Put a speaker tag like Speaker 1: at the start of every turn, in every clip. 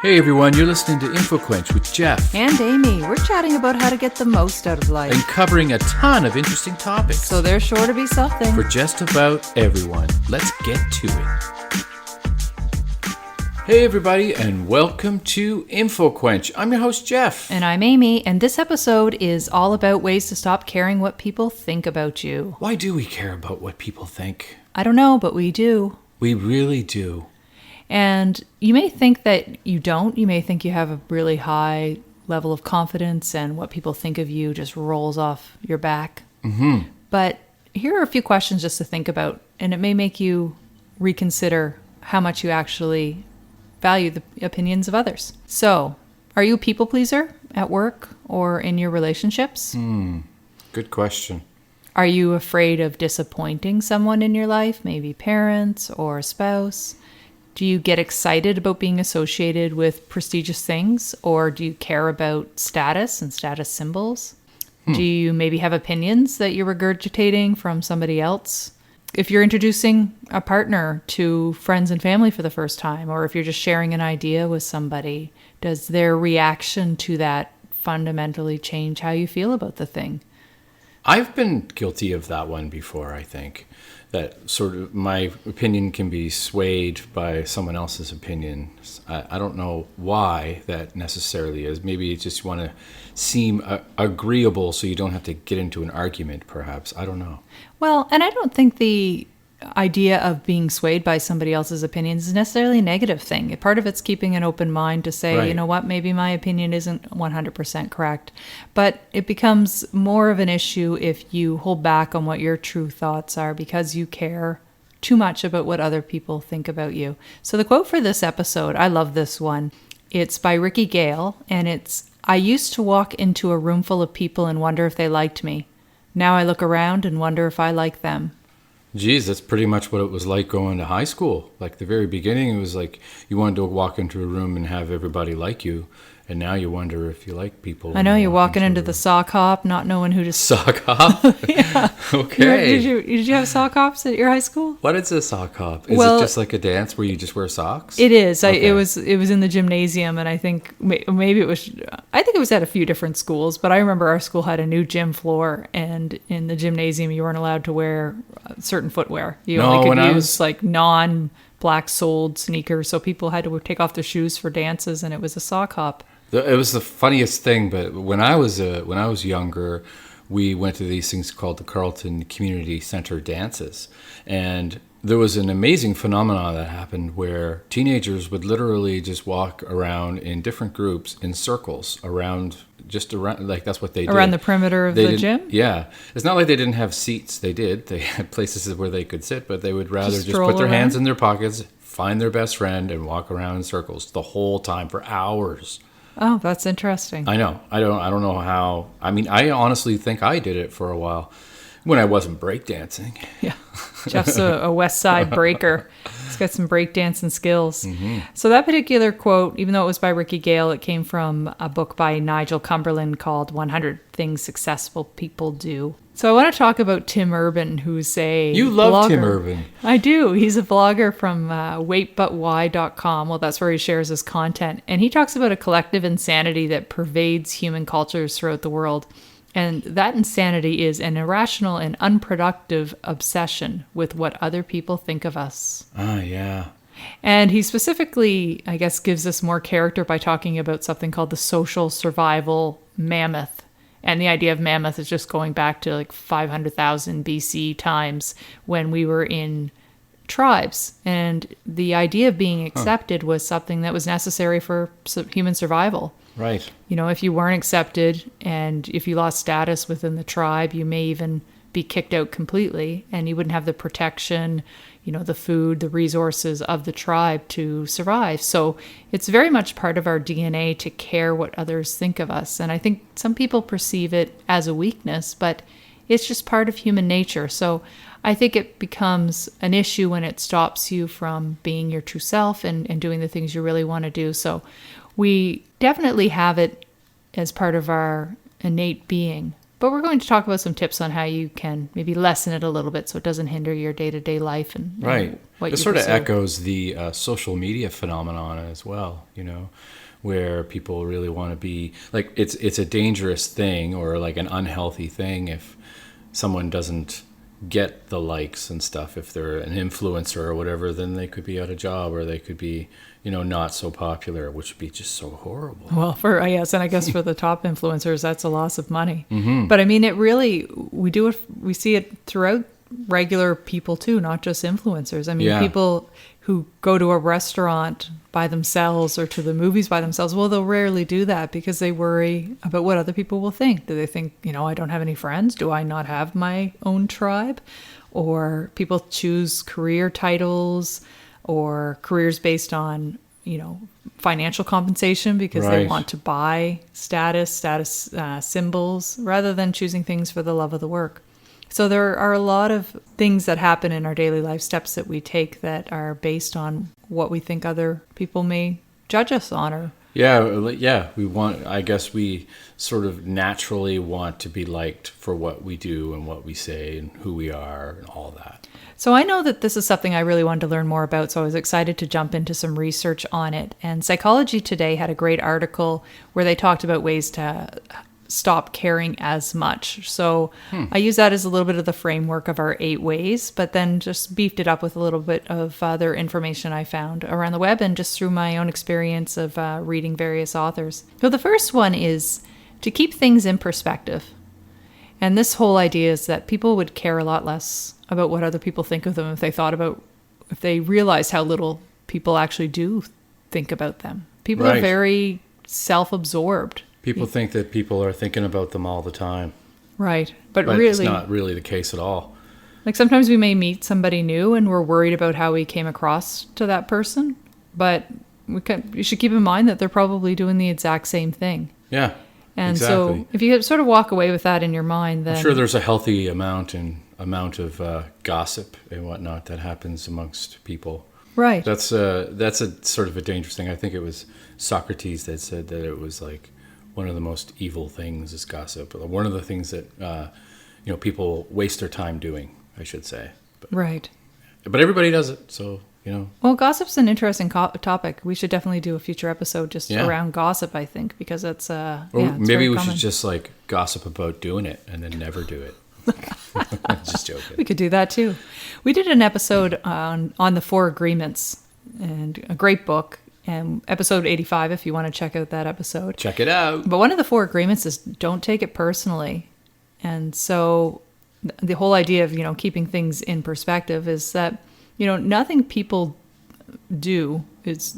Speaker 1: Hey everyone, you're listening to InfoQuench with Jeff.
Speaker 2: And Amy. We're chatting about how to get the most out of life.
Speaker 1: And covering a ton of interesting topics.
Speaker 2: So there's sure to be something.
Speaker 1: For just about everyone. Let's get to it. Hey everybody, and welcome to InfoQuench. I'm your host, Jeff.
Speaker 2: And I'm Amy, and this episode is all about ways to stop caring what people think about you.
Speaker 1: Why do we care about what people think?
Speaker 2: I don't know, but we do.
Speaker 1: We really do.
Speaker 2: And you may think that you don't. You may think you have a really high level of confidence and what people think of you just rolls off your back.
Speaker 1: Mm-hmm.
Speaker 2: But here are a few questions just to think about, and it may make you reconsider how much you actually value the opinions of others. So, are you a people pleaser at work or in your relationships?
Speaker 1: Good question.
Speaker 2: Are you afraid of disappointing someone in your life, maybe parents or a spouse? Do you get excited about being associated with prestigious things, or do you care about status and status symbols? Do you maybe have opinions that you're regurgitating from somebody else? If you're introducing a partner to friends and family for the first time, or if you're just sharing an idea with somebody, does their reaction to that fundamentally change how you feel about the thing?
Speaker 1: I've been guilty of that one before, I think. That sort of my opinion can be swayed by someone else's opinion. I don't know why that necessarily is. Maybe you just want to seem agreeable so you don't have to get into an argument, perhaps. I don't know.
Speaker 2: Well, and I don't think the idea of being swayed by somebody else's opinions is necessarily a negative thing. Part of it's keeping an open mind to say,
Speaker 1: Right.
Speaker 2: You know what, maybe my opinion isn't 100% correct. But it becomes more of an issue if you hold back on what your true thoughts are because you care too much about what other people think about you. So the quote for this episode, I love this one. It's by Ricky Gale, and it's, "I used to walk into a room full of people and wonder if they liked me. Now I look around and wonder if I like them."
Speaker 1: Geez, that's pretty much what it was like going to high school. Like the very beginning, it was like you wanted to walk into a room and have everybody like you. And now you wonder if you like people.
Speaker 2: I know, you're walking into the sock hop, not knowing who to...
Speaker 1: sock hop?
Speaker 2: Yeah.
Speaker 1: Okay.
Speaker 2: Did you have sock hops at your high school?
Speaker 1: What is a sock hop? Is
Speaker 2: Well,
Speaker 1: it just like a dance where you just wear socks?
Speaker 2: It is.
Speaker 1: Okay.
Speaker 2: It was in the gymnasium, and I think maybe it was... I think it was at a few different schools, but I remember our school had a new gym floor, and in the gymnasium, you weren't allowed to wear certain footwear. You only could use like non-black soled sneakers, so people had to take off their shoes for dances, and it was a sock hop.
Speaker 1: It was the funniest thing, but when I was younger, we went to these things called the Carleton Community Center dances, and there was an amazing phenomenon that happened where teenagers would literally just walk around in different groups in circles around, like that's what they did.
Speaker 2: Around the perimeter of the gym?
Speaker 1: Yeah. It's not like they didn't have seats. They did. They had places where they could sit, but they would rather just
Speaker 2: stroll
Speaker 1: put their
Speaker 2: around?
Speaker 1: hands in their pockets, find their best friend, and walk around in circles the whole time for hours.
Speaker 2: Oh, that's interesting.
Speaker 1: I know. I don't know how. I mean, I honestly think I did it for a while when I wasn't breakdancing.
Speaker 2: Yeah. Jeff's a West Side breaker. He's got some breakdancing skills.
Speaker 1: Mm-hmm.
Speaker 2: So that particular quote, even though it was by Ricky Gale, it came from a book by Nigel Cumberland called 100 Things Successful People Do. So I want to talk about Tim Urban, who's a
Speaker 1: You love
Speaker 2: blogger.
Speaker 1: Tim Urban.
Speaker 2: I do. He's a blogger from waitbutwhy.com. Well, that's where he shares his content. And he talks about a collective insanity that pervades human cultures throughout the world. And that insanity is an irrational and unproductive obsession with what other people think of us.
Speaker 1: Ah, yeah.
Speaker 2: And he specifically, I guess, gives us more character by talking about something called the social survival mammoth. And the idea of mammoth is just going back to like 500,000 BC times when we were in tribes. And the idea of being accepted was something that was necessary for human survival.
Speaker 1: Right.
Speaker 2: You know, if you weren't accepted and if you lost status within the tribe, you may even be kicked out completely and you wouldn't have the protection, you know, the food, the resources of the tribe to survive. So it's very much part of our DNA to care what others think of us. And I think some people perceive it as a weakness, but it's just part of human nature. So I think it becomes an issue when it stops you from being your true self and doing the things you really want to do. So we definitely have it as part of our innate being But we're going to talk about some tips on how you can maybe lessen it a little bit so it doesn't hinder your day-to-day life and
Speaker 1: Right.
Speaker 2: what
Speaker 1: It
Speaker 2: you
Speaker 1: sort of
Speaker 2: pursue.
Speaker 1: echoes the social media phenomenon as well, where people really want to be like it's a dangerous thing or like an unhealthy thing if someone doesn't get the likes and stuff. If they're an influencer or whatever, then they could be out of job or they could be, not so popular, which would be just so horrible.
Speaker 2: Well, yes, and I guess for the top influencers, that's a loss of money.
Speaker 1: Mm-hmm.
Speaker 2: But I mean, it really we see it throughout regular people too, not just influencers. I mean,
Speaker 1: Yeah.
Speaker 2: people who go to a restaurant by themselves or to the movies by themselves. Well, they'll rarely do that because they worry about what other people will think. Do they think, I don't have any friends? Do I not have my own tribe? Or people choose career titles or careers based on, financial compensation because they
Speaker 1: Right.
Speaker 2: want to buy status symbols rather than choosing things for the love of the work. So there are a lot of things that happen in our daily life, steps that we take that are based on what we think other people may judge us on. Or
Speaker 1: Yeah. I guess we sort of naturally want to be liked for what we do and what we say and who we are and all that.
Speaker 2: So I know that this is something I really wanted to learn more about, so I was excited to jump into some research on it. And Psychology Today had a great article where they talked about ways to stop caring as much. So I use that as a little bit of the framework of our 8 ways, but then just beefed it up with a little bit of other information I found around the web and just through my own experience of reading various authors. So the first one is to keep things in perspective. And this whole idea is that people would care a lot less about what other people think of them if they realized how little people actually do think about them. People are
Speaker 1: Right.
Speaker 2: very self-absorbed.
Speaker 1: People think that people are thinking about them all the time,
Speaker 2: Right. But
Speaker 1: but
Speaker 2: really,
Speaker 1: it's not really the case at all.
Speaker 2: like sometimes we may meet somebody new and we're worried about how we came across to that person, but you should keep in mind that they're probably doing the exact same thing.
Speaker 1: Yeah.
Speaker 2: And
Speaker 1: exactly.
Speaker 2: so if you sort of walk away with that in your mind, then
Speaker 1: I'm sure there's a healthy amount of gossip and whatnot that happens amongst people.
Speaker 2: right.
Speaker 1: That's a sort of a dangerous thing. I think it was Socrates that said that it was like one of the most evil things is gossip. One of the things that people waste their time doing, I should say.
Speaker 2: Right.
Speaker 1: But everybody does it, so
Speaker 2: Well, gossip's an interesting topic. We should definitely do a future episode just
Speaker 1: Yeah.
Speaker 2: around gossip, I think, because it's
Speaker 1: Or
Speaker 2: it's
Speaker 1: maybe
Speaker 2: very
Speaker 1: we
Speaker 2: common.
Speaker 1: should just like gossip about doing it and then never do it. Just joking.
Speaker 2: We could do that too. We did an episode on the 4 agreements, and a great book, and episode 85 if you want to check out that episode.
Speaker 1: Check it out.
Speaker 2: But one of the 4 agreements is don't take it personally. And so the whole idea of, keeping things in perspective is that, nothing people do is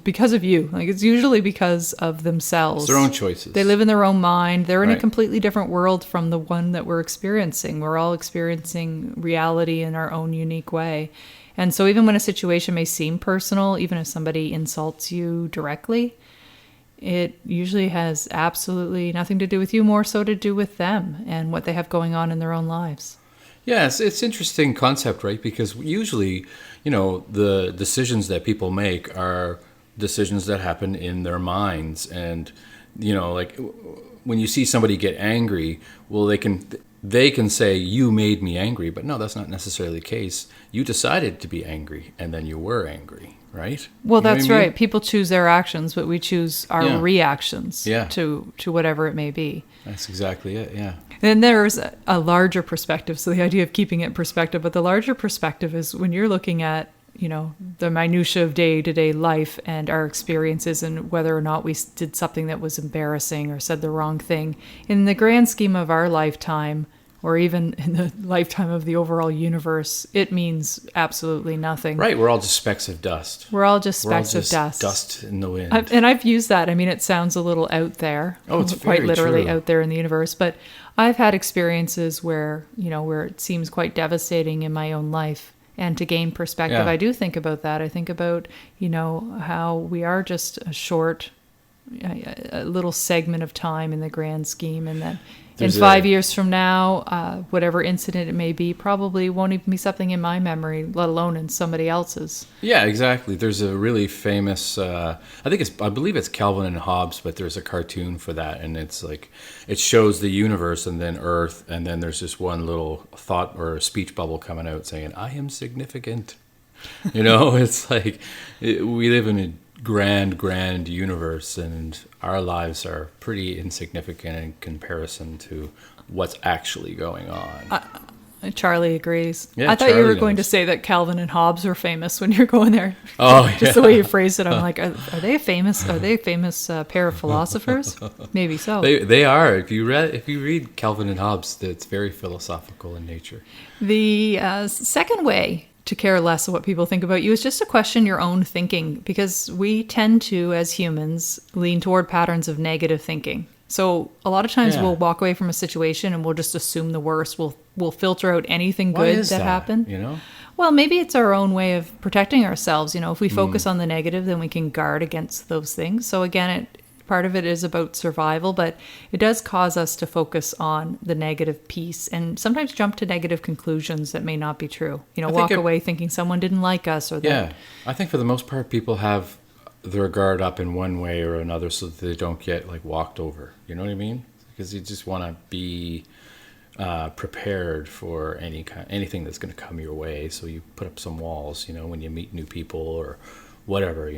Speaker 2: because of you. Like, it's usually because of themselves.
Speaker 1: It's their own choices.
Speaker 2: They live in their own mind. They're in a
Speaker 1: Right.
Speaker 2: completely different world from the one that we're experiencing. We're all experiencing reality in our own unique way. And so even when a situation may seem personal, even if somebody insults you directly, it usually has absolutely nothing to do with you, more so to do with them and what they have going on in their own lives.
Speaker 1: Yeah, it's interesting concept, right? Because usually, the decisions that people make are decisions that happen in their minds. And, like when you see somebody get angry, well, they can say, you made me angry. But no, that's not necessarily the case. You decided to be angry and then you were angry, right?
Speaker 2: Well,
Speaker 1: You know what
Speaker 2: that's
Speaker 1: I mean?
Speaker 2: right. People choose their actions, but we choose our
Speaker 1: Yeah.
Speaker 2: reactions
Speaker 1: Yeah.
Speaker 2: to whatever it may be.
Speaker 1: That's exactly it, yeah.
Speaker 2: Then there's a larger perspective. So the idea of keeping it in perspective, but the larger perspective is when you're looking at, the minutia of day-to-day life and our experiences and whether or not we did something that was embarrassing or said the wrong thing. In the grand scheme of our lifetime, or even in the lifetime of the overall universe, it means absolutely nothing.
Speaker 1: Right, we're all just specks of dust.
Speaker 2: We're all just
Speaker 1: We're all
Speaker 2: specks of
Speaker 1: just
Speaker 2: dust.
Speaker 1: dust in the wind.
Speaker 2: I've used that. I mean, it sounds a little out there.
Speaker 1: Oh, it's
Speaker 2: quite
Speaker 1: very
Speaker 2: literally
Speaker 1: true.
Speaker 2: out there in the universe. But I've had experiences where it seems quite devastating in my own life. And to gain perspective,
Speaker 1: Yeah.
Speaker 2: I do think about that. I think about, how we are just a little segment of time in the grand scheme, and that, In 5 years from now, whatever incident it may be, probably won't even be something in my memory, let alone in somebody else's.
Speaker 1: Yeah, exactly. There's a really famous, I believe it's Calvin and Hobbes, but there's a cartoon for that, and it's like, it shows the universe and then Earth, and then there's just one little thought or speech bubble coming out saying, "I am significant." It's like we live in a grand universe, and our lives are pretty insignificant in comparison to what's actually going on.
Speaker 2: Charlie agrees.
Speaker 1: Yeah,
Speaker 2: I thought you were
Speaker 1: Charlie
Speaker 2: going to
Speaker 1: knows.
Speaker 2: say that Calvin and Hobbes were famous when you're going there.
Speaker 1: Oh,
Speaker 2: Just the way you phrased it, I'm like, are they a famous pair of philosophers? Maybe so.
Speaker 1: They are. If you read Calvin and Hobbes, it's very philosophical in nature.
Speaker 2: The second way to care less of what people think about you is just to question your own thinking, because we tend to, as humans, lean toward patterns of negative thinking. So a lot of times
Speaker 1: Yeah.
Speaker 2: we'll walk away from a situation and we'll just assume the worst. We'll filter out anything
Speaker 1: Why
Speaker 2: good
Speaker 1: is
Speaker 2: that happened. Well, maybe it's our own way of protecting ourselves. If we focus on the negative, then we can guard against those things. So again, part of it is about survival, but it does cause us to focus on the negative piece and sometimes jump to negative conclusions that may not be true. Walk away thinking someone didn't like us or that.
Speaker 1: Yeah, I think for the most part, people have their guard up in one way or another so that they don't get like walked over. You know what I mean? Because you just want to be prepared for anything that's going to come your way. So you put up some walls, when you meet new people or whatever.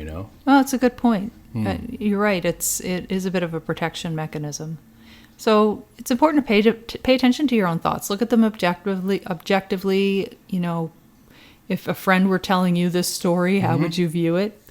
Speaker 2: Well, it's a good point. You're right. It is a bit of a protection mechanism. So it's important to pay attention to your own thoughts. Look at them objectively. If a friend were telling you this story, how would you view it?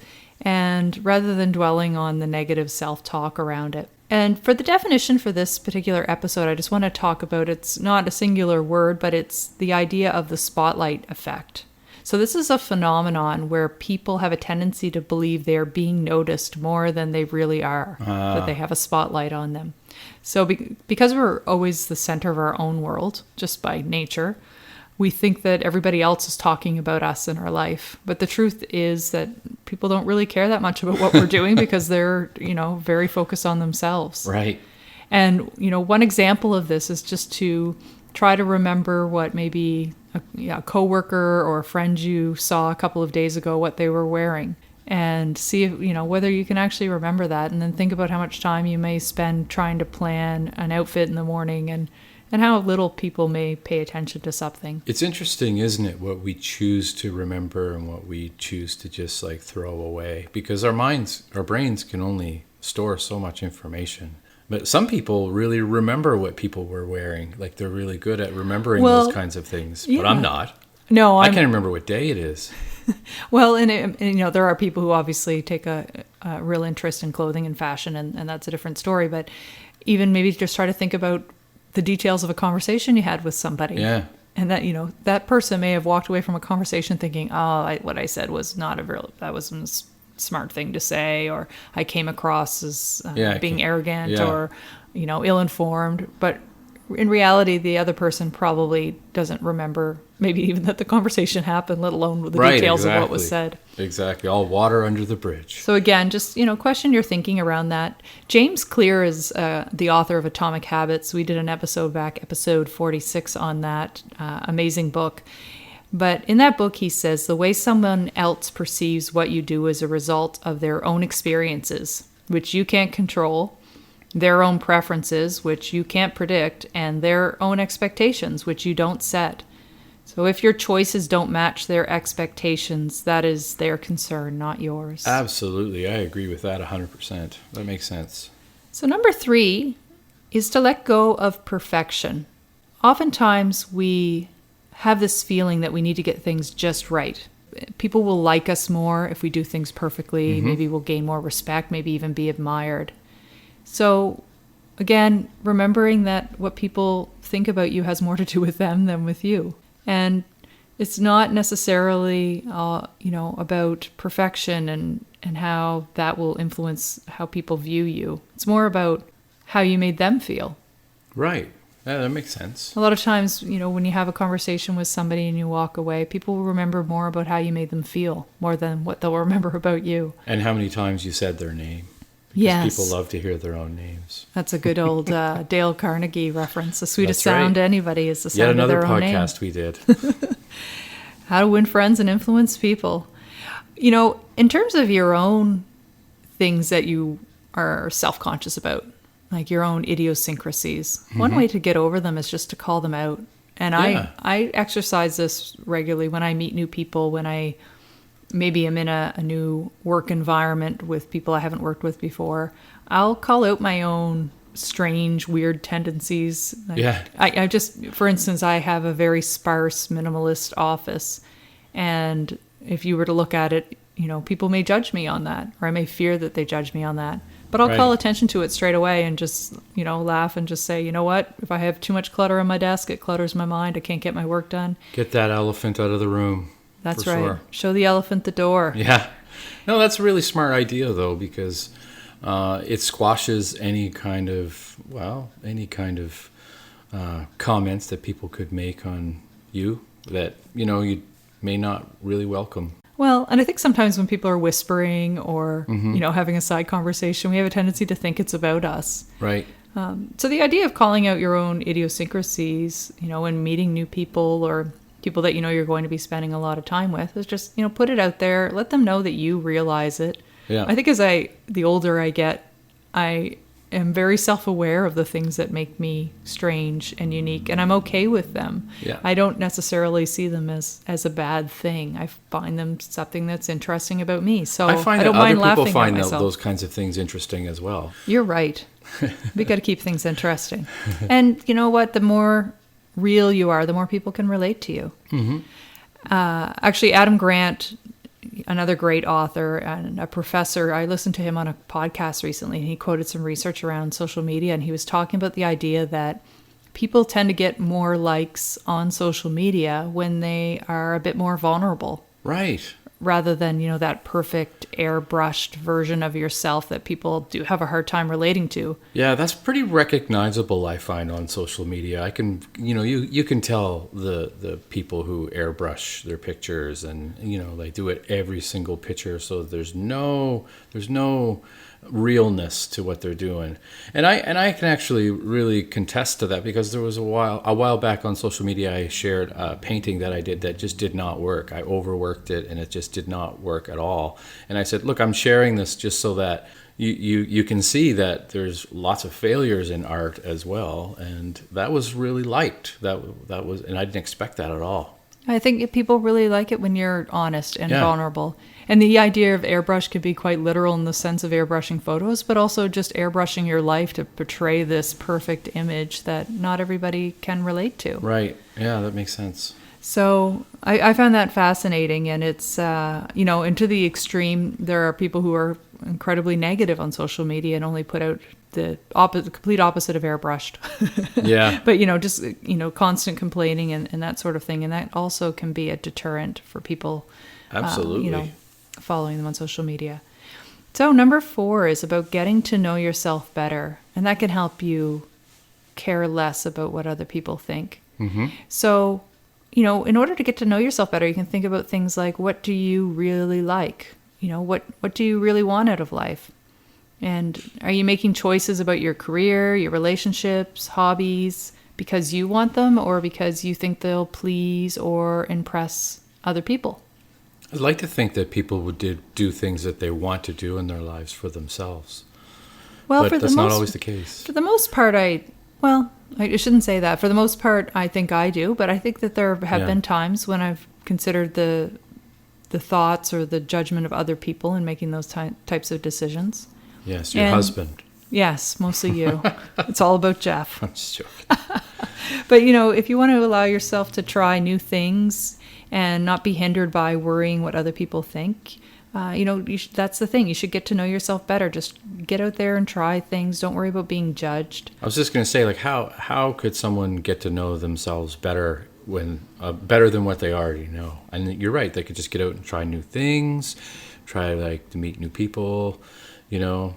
Speaker 2: And rather than dwelling on the negative self-talk around it. And for the definition for this particular episode, I just want to talk about, it's not a singular word, but it's the idea of the spotlight effect. So this is a phenomenon where people have a tendency to believe they're being noticed more than they really are, that they have a spotlight on them. So because we're always the center of our own world, just by nature, we think that everybody else is talking about us in our life. But the truth is that people don't really care that much about what we're doing because they're, very focused on themselves.
Speaker 1: Right.
Speaker 2: And, one example of this is just to try to remember what maybe a coworker or a friend you saw a couple of days ago, what they were wearing, and see if, whether you can actually remember that, and then think about how much time you may spend trying to plan an outfit in the morning and how little people may pay attention to something.
Speaker 1: It's interesting, isn't it, what we choose to remember and what we choose to just like throw away, because our brains can only store so much information. But some people really remember what people were wearing. Like they're really good at remembering those kinds of things.
Speaker 2: Yeah.
Speaker 1: But I'm not.
Speaker 2: No,
Speaker 1: I can't remember what day it is.
Speaker 2: Well, and there are people who obviously take a real interest in clothing and fashion, and that's a different story. But even maybe just try to think about the details of a conversation you had with somebody.
Speaker 1: Yeah.
Speaker 2: And that, that person may have walked away from a conversation thinking, what I said was that wasn't a smart thing to say, or I came across as being arrogant or, ill-informed. But in reality, the other person probably doesn't remember maybe even that the conversation happened, let alone the details of what was said.
Speaker 1: Exactly. All water under the bridge.
Speaker 2: So again, just, question your thinking around that. James Clear is the author of Atomic Habits. We did an episode back, episode 46 on that amazing book. But in that book, he says, the way someone else perceives what you do is a result of their own experiences, which you can't control, their own preferences, which you can't predict, and their own expectations, which you don't set. So if your choices don't match their expectations, that is their concern, not yours.
Speaker 1: Absolutely. I agree with that 100%. That makes sense.
Speaker 2: So number 3 is to let go of perfection. Oftentimes we have this feeling that we need to get things just right. People will like us more if we do things perfectly. Mm-hmm. Maybe we'll gain more respect, maybe even be admired. So again, remembering that what people think about you has more to do with them than with you. And it's not necessarily, about perfection and how that will influence how people view you. It's more about how you made them feel.
Speaker 1: Right. Yeah, that makes sense.
Speaker 2: A lot of times, when you have a conversation with somebody and you walk away, people will remember more about how you made them feel more than what they'll remember about you.
Speaker 1: And how many times you said their name. because
Speaker 2: Yes.
Speaker 1: people love to hear their own names.
Speaker 2: That's a good old Dale Carnegie reference. The sweetest
Speaker 1: That's right.
Speaker 2: sound to anybody is the
Speaker 1: Yet
Speaker 2: sound of
Speaker 1: another
Speaker 2: their own name.
Speaker 1: podcast we did.
Speaker 2: How to win friends and influence people. You know, in terms of your own things that you are self-conscious about, like your own idiosyncrasies, one way to get over them is just to call them out. And
Speaker 1: Yeah.
Speaker 2: I exercise this regularly when I meet new people, when I maybe am in a new work environment with people I haven't worked with before. I'll call out my own strange, weird tendencies. Like,
Speaker 1: Yeah.
Speaker 2: I just, for instance, I have a very sparse, minimalist office. And if you were to look at it, you know, people may judge me on that, or I may fear that they judge me on that. But I'll call
Speaker 1: Right.
Speaker 2: attention to it straight away and just, you know, laugh and just say, you know what? If I have too much clutter on my desk, it clutters my mind. I can't get my work done.
Speaker 1: Get that elephant out of the room.
Speaker 2: That's
Speaker 1: for
Speaker 2: right.
Speaker 1: Sure.
Speaker 2: Show the elephant the door.
Speaker 1: Yeah. No, that's a really smart idea, though, because it squashes any kind of, comments that people could make on you that, you know, you may not really welcome.
Speaker 2: Well, and I think sometimes when people are whispering or, you know, having a side conversation, we have a tendency to think it's about us.
Speaker 1: Right.
Speaker 2: So the idea of calling out your own idiosyncrasies, you know, when meeting new people or people that you know you're going to be spending a lot of time with is just, you know, put it out there, let them know that you realize it.
Speaker 1: Yeah.
Speaker 2: I think the older I get, I am very self-aware of the things that make me strange and unique, and I'm okay with them.
Speaker 1: Yeah.
Speaker 2: I don't necessarily see them as a bad thing. I find them something that's interesting about me. So
Speaker 1: I find
Speaker 2: don't
Speaker 1: that other
Speaker 2: mind
Speaker 1: people
Speaker 2: laughing
Speaker 1: find
Speaker 2: at myself.
Speaker 1: those kinds of things interesting as well.
Speaker 2: You're right. We got to keep things interesting. And you know what? The more real you are, the more people can relate to you. Mm-hmm. Actually, Adam Grant, another great author and a professor, I listened to him on a podcast recently, and he quoted some research around social media, and he was talking about the idea that people tend to get more likes on social media when they are a bit more vulnerable,
Speaker 1: Right.
Speaker 2: rather than, you know, that perfect airbrushed version of yourself that people do have a hard time relating to.
Speaker 1: Yeah, that's pretty recognizable, I find, on social media. I can, you know, you can tell the people who airbrush their pictures, and, you know, they do it every single picture, so there's no realness to what they're doing. And I can actually really contest to that, because there was a while back on social media I shared a painting that I did that just did not work. I overworked it and it just did not work at all. And I said, look, I'm sharing this just so that you can see that there's lots of failures in art as well. And that was really liked. That was, and I didn't expect that at all.
Speaker 2: I think people really like it when you're honest and
Speaker 1: Yeah.
Speaker 2: vulnerable. And the idea of airbrush can be quite literal in the sense of airbrushing photos, but also just airbrushing your life to portray this perfect image that not everybody can relate to.
Speaker 1: Right. Yeah, that makes sense.
Speaker 2: So I found that fascinating, and it's, you know, and to the extreme, there are people who are incredibly negative on social media and only put out the complete opposite of airbrushed.
Speaker 1: Yeah.
Speaker 2: But, you know, just, you know, constant complaining and that sort of thing. And that also can be a deterrent for people,
Speaker 1: Absolutely.
Speaker 2: you know, following them on social media. So number 4 is about getting to know yourself better. And that can help you care less about what other people think. Mm-hmm. So, you know, in order to get to know yourself better, you can think about things like, what do you really like? You know, what do you really want out of life? And are you making choices about your career, your relationships, hobbies, because you want them, or because you think they'll please or impress other people?
Speaker 1: I'd like to think that people would do things that they want to do in their lives for themselves.
Speaker 2: Well,
Speaker 1: But
Speaker 2: for
Speaker 1: that's
Speaker 2: the
Speaker 1: not
Speaker 2: most,
Speaker 1: always the case.
Speaker 2: For the most part, I shouldn't say that. For the most part, I think I do, but I think that there have
Speaker 1: Yeah.
Speaker 2: been times when I've considered the thoughts or the judgment of other people in making those types of decisions.
Speaker 1: Yes, your
Speaker 2: And-
Speaker 1: husband.
Speaker 2: Yes, mostly you. It's all about Jeff.
Speaker 1: I'm just joking.
Speaker 2: But, you know, if you want to allow yourself to try new things and not be hindered by worrying what other people think, you know, that's the thing. You should get to know yourself better. Just get out there and try things. Don't worry about being judged.
Speaker 1: I was just going to say, like, how could someone get to know themselves better when better than what they already know? And you're right. They could just get out and try new things, try like to meet new people, you know.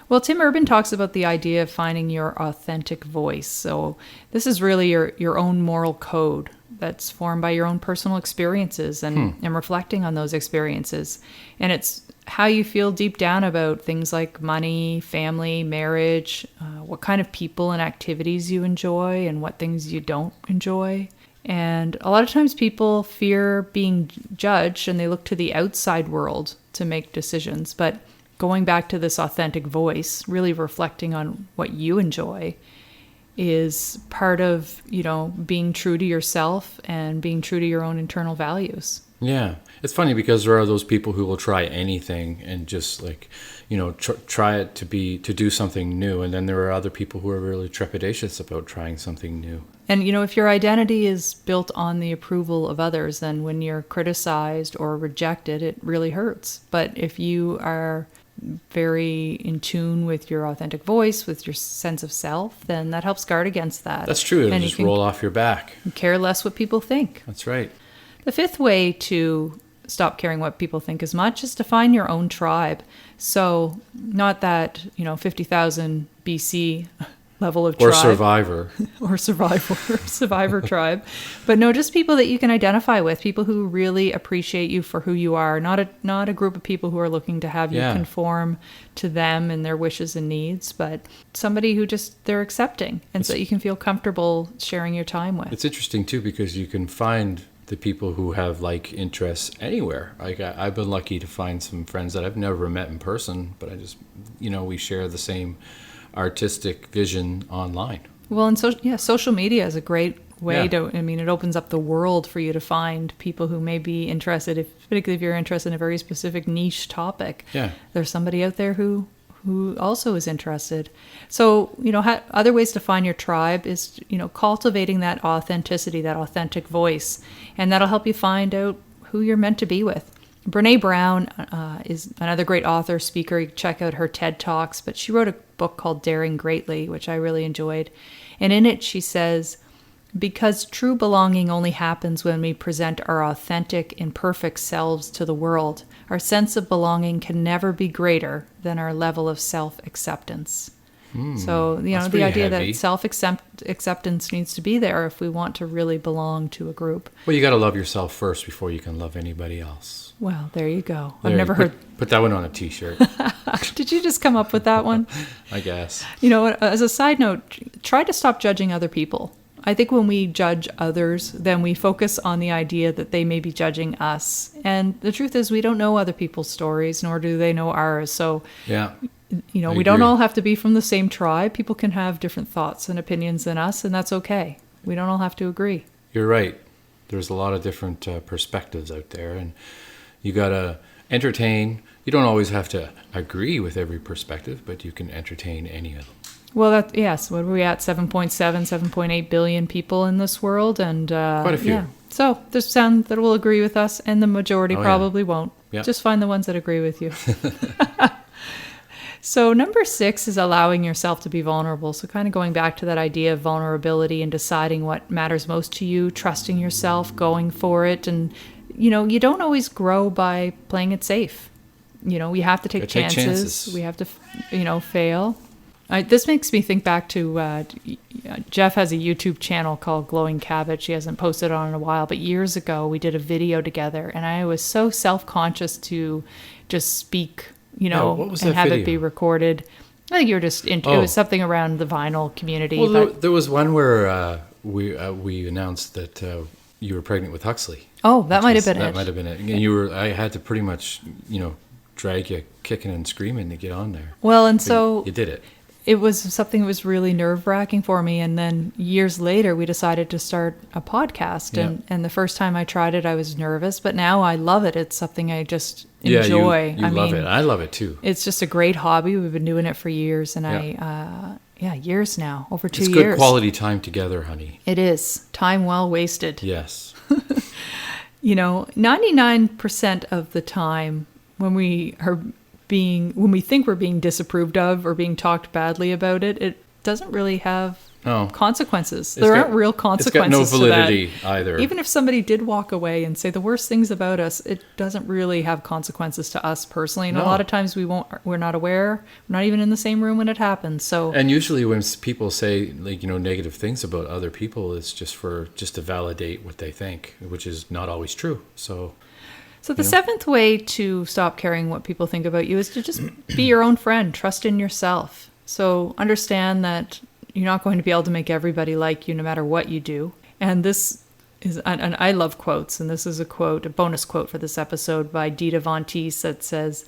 Speaker 2: Well, Tim Urban talks about the idea of finding your authentic voice. So this is really your own moral code. that's formed by your own personal experiences and reflecting on those experiences. And it's how you feel deep down about things like money, family, marriage, what kind of people and activities you enjoy and what things you don't enjoy. And a lot of times people fear being judged and they look to the outside world to make decisions. But going back to this authentic voice, really reflecting on what you enjoy is part of, being true to yourself and being true to your own internal values.
Speaker 1: Yeah. It's funny because there are those people who will try anything and just try it to do something new. And then there are other people who are really trepidatious about trying something new.
Speaker 2: And, if your identity is built on the approval of others, then when you're criticized or rejected, it really hurts. But if you are very in tune with your authentic voice, with your sense of self, then that helps guard against that.
Speaker 1: That's true. It'll
Speaker 2: and
Speaker 1: just roll off your back.
Speaker 2: Care less what people think.
Speaker 1: That's right.
Speaker 2: The fifth way to stop caring what people think as much is to find your own tribe. So not that, 50,000 BC level of tribe.
Speaker 1: Or Survivor.
Speaker 2: Or Survivor tribe. But no, just people that you can identify with, people who really appreciate you for who you are, not a group of people who are looking to have you conform to them and their wishes and needs, but somebody who just they're accepting and so you can feel comfortable sharing your time with.
Speaker 1: It's interesting too because you can find the people who have like interests anywhere. Like I've been lucky to find some friends that I've never met in person, but I just, we share the same artistic vision online.
Speaker 2: Well, and social media is a great way it opens up the world for you to find people who may be interested, particularly if you're interested in a very specific niche topic.
Speaker 1: Yeah.
Speaker 2: There's somebody out there who also is interested. So, other ways to find your tribe is, cultivating that authenticity, that authentic voice, and that'll help you find out who you're meant to be with. Brene Brown is another great author, speaker. You can check out her TED Talks, but she wrote a book called Daring Greatly, which I really enjoyed. And in it, she says, because true belonging only happens when we present our authentic, imperfect selves to the world, our sense of belonging can never be greater than our level of self-acceptance. So, the idea
Speaker 1: heavy.
Speaker 2: that self-acceptance needs to be there if we want to really belong to a group.
Speaker 1: Well, you got to love yourself first before you can love anybody else.
Speaker 2: Well, there you go. I've never heard.
Speaker 1: Put that one on a T-shirt.
Speaker 2: Did you just come up with that one?
Speaker 1: I guess.
Speaker 2: As a side note, try to stop judging other people. I think when we judge others, then we focus on the idea that they may be judging us. And the truth is we don't know other people's stories, nor do they know ours. So,
Speaker 1: yeah.
Speaker 2: We don't all have to be from the same tribe. People can have different thoughts and opinions than us, and that's okay. We don't all have to agree.
Speaker 1: You're right. There's a lot of different perspectives out there, and you got to entertain. You don't always have to agree with every perspective, but you can entertain any of them.
Speaker 2: Well, yes. What are we at? 7.7, 7.8 billion people in this world, and
Speaker 1: quite a few.
Speaker 2: Yeah. So there's some that will agree with us, and the majority probably won't.
Speaker 1: Yep.
Speaker 2: Just find the ones that agree with you. So number 6 is allowing yourself to be vulnerable. So kind of going back to that idea of vulnerability and deciding what matters most to you, trusting yourself, going for it. And, you don't always grow by playing it safe. We have to take chances. We have to, fail. This makes me think back to Jeff has a YouTube channel called Glowing Cabbage. He hasn't posted on it in a while, but years ago we did a video together, and I was so self-conscious to just speak, and have it be recorded. I think you were just it was something around the vinyl community.
Speaker 1: Well, there was one where we announced that you were pregnant with Huxley.
Speaker 2: Oh, that might have been it.
Speaker 1: That might have been it. And I had to pretty much, drag you kicking and screaming to get on there.
Speaker 2: Well, and
Speaker 1: But
Speaker 2: so
Speaker 1: you did it.
Speaker 2: It was something that was really nerve-wracking for me. And then years later, we decided to start a podcast.
Speaker 1: Yeah.
Speaker 2: And the first time I tried it, I was nervous. But now I love it. It's something I just enjoy.
Speaker 1: You love it. I love it too.
Speaker 2: It's just a great hobby. We've been doing it for years. And years now, over 2 years.
Speaker 1: It's good quality time together, honey.
Speaker 2: It is. Time well wasted.
Speaker 1: Yes.
Speaker 2: 99% of the time when we think we're being disapproved of or being talked badly about it doesn't really have consequences.
Speaker 1: It's
Speaker 2: There
Speaker 1: got-
Speaker 2: aren't real
Speaker 1: It's got
Speaker 2: consequences
Speaker 1: no
Speaker 2: to that.
Speaker 1: validity either.
Speaker 2: Even if somebody did walk away and say the worst things about us, it doesn't really have consequences to us personally. And a
Speaker 1: No.
Speaker 2: lot of times we're not aware. We're not even in the same room when it happens. So
Speaker 1: And usually when people say negative things about other people, it's just to validate what they think, which is not always true. So
Speaker 2: the seventh way to stop caring what people think about you is to just be your own friend. Trust in yourself. So understand that you're not going to be able to make everybody like you no matter what you do. And this is, and I love quotes, and this is a bonus quote for this episode by Dita Von Teese that says,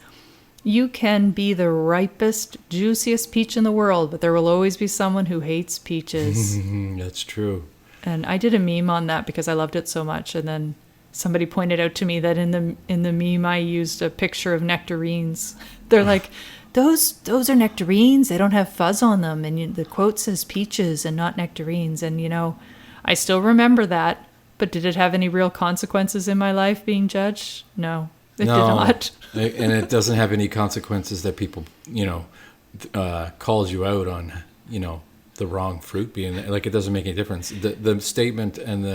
Speaker 2: "You can be the ripest, juiciest peach in the world, but there will always be someone who hates peaches."
Speaker 1: that's true.
Speaker 2: And I did a meme on that because I loved it so much. And then somebody pointed out to me that in the meme I used a picture of nectarines. They're like, those are nectarines. They don't have fuzz on them. And the quote says peaches and not nectarines. And I still remember that. But did it have any real consequences in my life being judged? No, it did not.
Speaker 1: And it doesn't have any consequences that people called you out on the wrong fruit being like, it doesn't make any difference. The statement and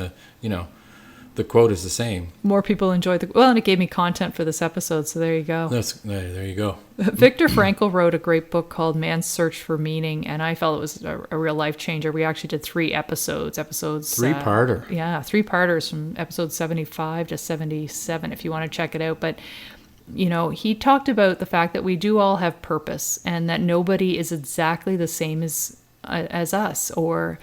Speaker 1: the quote is the same.
Speaker 2: More people enjoyed and it gave me content for this episode, so there you go.
Speaker 1: There you go.
Speaker 2: Viktor Frankl wrote a great book called Man's Search for Meaning, and I felt it was a real life changer. We actually did 3 episodes.
Speaker 1: Three-parter.
Speaker 2: 3-parters from episode 75 to 77 if you want to check it out. But he talked about the fact that we do all have purpose, and that nobody is exactly the same as us, or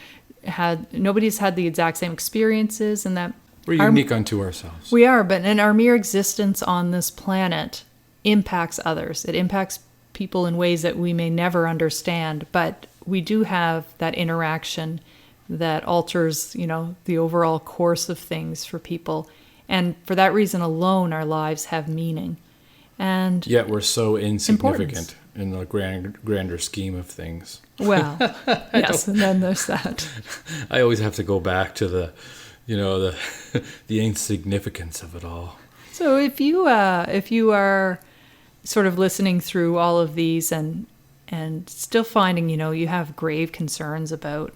Speaker 2: nobody's had the exact same experiences, and that
Speaker 1: we're unique unto ourselves.
Speaker 2: We are, but our mere existence on this planet impacts others. It impacts people in ways that we may never understand, but we do have that interaction that alters, the overall course of things for people. And for that reason alone, our lives have meaning. And
Speaker 1: yet we're so insignificant in the grander scheme of things.
Speaker 2: Well, yes, and then there's that.
Speaker 1: I always have to go back to the insignificance of it all.
Speaker 2: So if you are sort of listening through all of these and still finding you have grave concerns about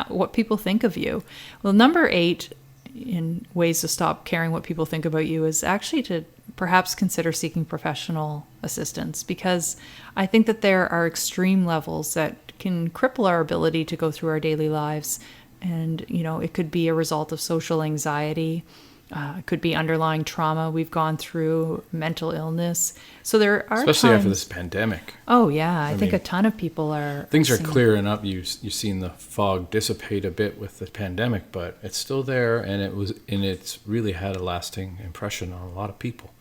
Speaker 2: what people think of you, well, number 8 in ways to stop caring what people think about you is actually to perhaps consider seeking professional assistance, because I think that there are extreme levels that can cripple our ability to go through our daily lives. And, it could be a result of social anxiety. It could be underlying trauma we've gone through, mental illness. So there are
Speaker 1: especially
Speaker 2: times,
Speaker 1: after this pandemic.
Speaker 2: Oh, yeah. I think a ton of people are...
Speaker 1: Things are clearing up. You've seen the fog dissipate a bit with the pandemic, but it's still there, and it's really had a lasting impression on a lot of people.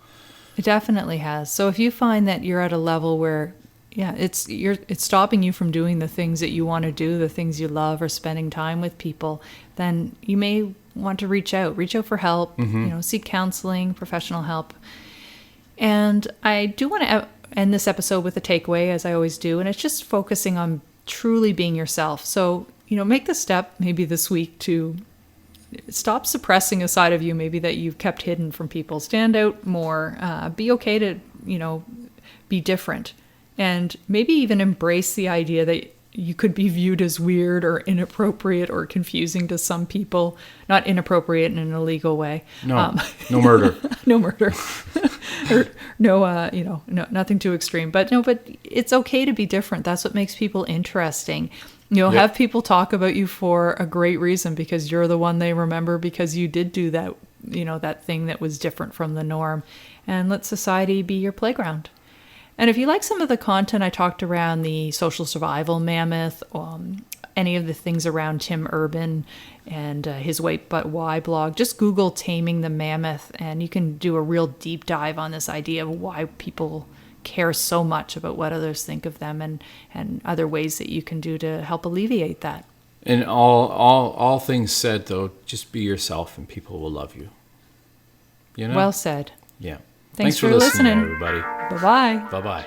Speaker 2: It definitely has. So if you find that you're at a level where... Yeah, it's stopping you from doing the things that you want to do, the things you love, or spending time with people, then you may want to reach out for help, seek counseling, professional help. And I do want to end this episode with a takeaway, as I always do, and it's just focusing on truly being yourself. So, make the step maybe this week to stop suppressing a side of you maybe that you've kept hidden from people. Stand out more, be okay to, be different. And maybe even embrace the idea that you could be viewed as weird or inappropriate or confusing to some people. Not inappropriate in an illegal way.
Speaker 1: No, no murder.
Speaker 2: No murder. Or no, nothing too extreme. But it's okay to be different. That's what makes people interesting. Have people talk about you for a great reason, because you're the one they remember because you did do that, that thing that was different from the norm. And let society be your playground. And if you like some of the content I talked around the social survival mammoth, any of the things around Tim Urban and his Wait But Why blog, just Google Taming the Mammoth, and you can do a real deep dive on this idea of why people care so much about what others think of them, and other ways that you can do to help alleviate that.
Speaker 1: And all things said, though, just be yourself and people will love you.
Speaker 2: Well said.
Speaker 1: Yeah.
Speaker 2: Thanks for listening,
Speaker 1: everybody.
Speaker 2: Bye-bye.
Speaker 1: Bye-bye.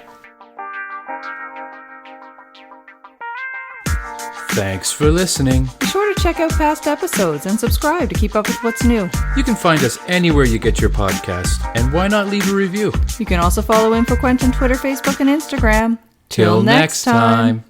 Speaker 1: Thanks for listening.
Speaker 2: Be sure to check out past episodes and subscribe to keep up with what's new.
Speaker 1: You can find us anywhere you get your podcast, and why not leave a review?
Speaker 2: You can also follow InfoQuench on Twitter, Facebook, and Instagram.
Speaker 1: Till next time.